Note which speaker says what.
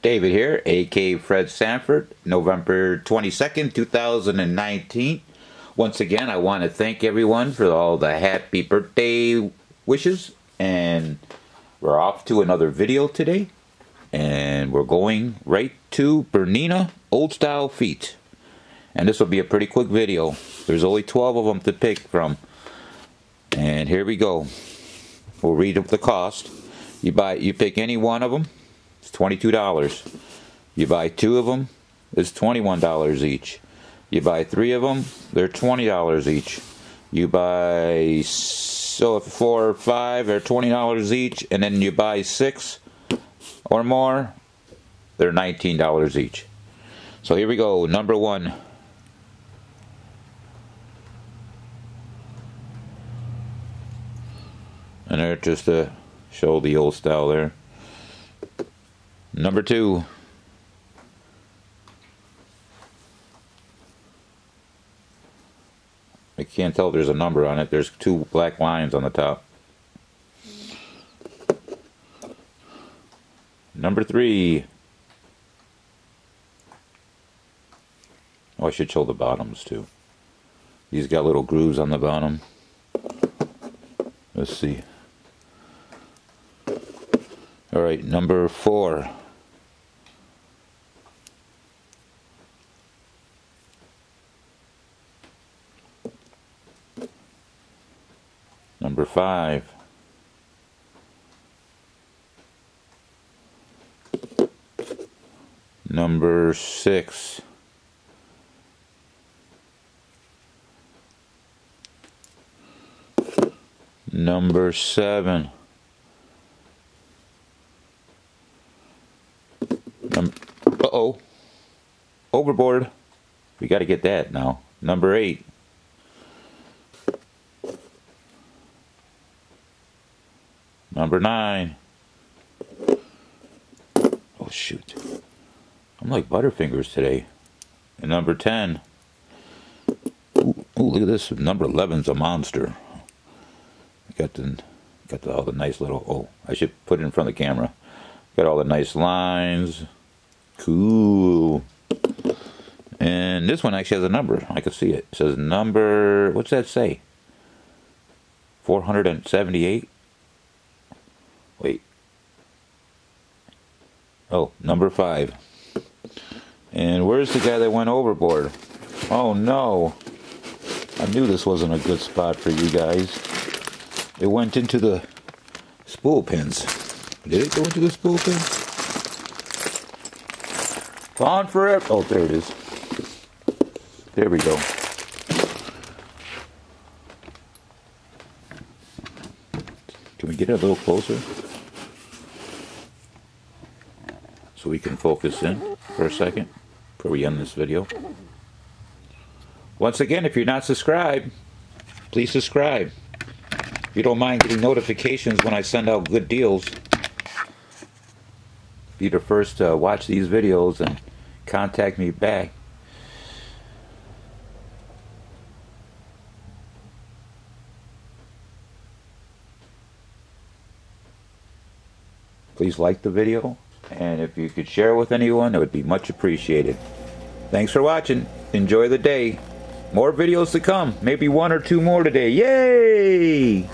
Speaker 1: David here, aka Fred Sanford, November 22nd, 2019. Once again, I want to thank everyone for all the happy birthday wishes, and we're off to another video today, and we're going right to Bernina old style feet. And this will be a pretty quick video. There's only 12 of them to pick from, and here we go. We'll read the cost. You pick any one of them, it's $22. You buy two of them, it's $21 each. You buy three of them, they're $20 each. You buy 4 or 5, they're $20 each, and then you buy 6 or more, they're $19 each. So here we go, number one. And they're just to show the old style there. Number two. I can't tell if there's a number on it. There's 2 black lines on the top. Number 3. Oh, I should show the bottoms too. These got little grooves on the bottom. Let's see. Alright, number 4. Number 5. Number 6. Number 7. Uh-oh. Overboard. We got to get that now. Number 8. Number 9. Oh, shoot. I'm like Butterfingers today. And number 10. Ooh, look at this. Number 11's a monster. Got all the nice little... Oh, I should put it in front of the camera. Got all the nice lines. Cool. And this one actually has a number. I can see it. It says number... What's that say? 478? Wait. Oh, number 5. And where's the guy that went overboard? Oh no. I knew this wasn't a good spot for you guys. It went into the spool pins. Did it go into the spool pins? Gone forever. Oh, there it is. There we go. Can we get it a little closer? So we can focus in for a second before we end this video. Once again, if you're not subscribed, please subscribe. If you don't mind getting notifications when I send out good deals, be the first to watch these videos and contact me back. Please like the video, and if you could share with anyone, it would be much appreciated. Thanks for watching. Enjoy the day. More videos to come. Maybe 1 or 2 more today. Yay!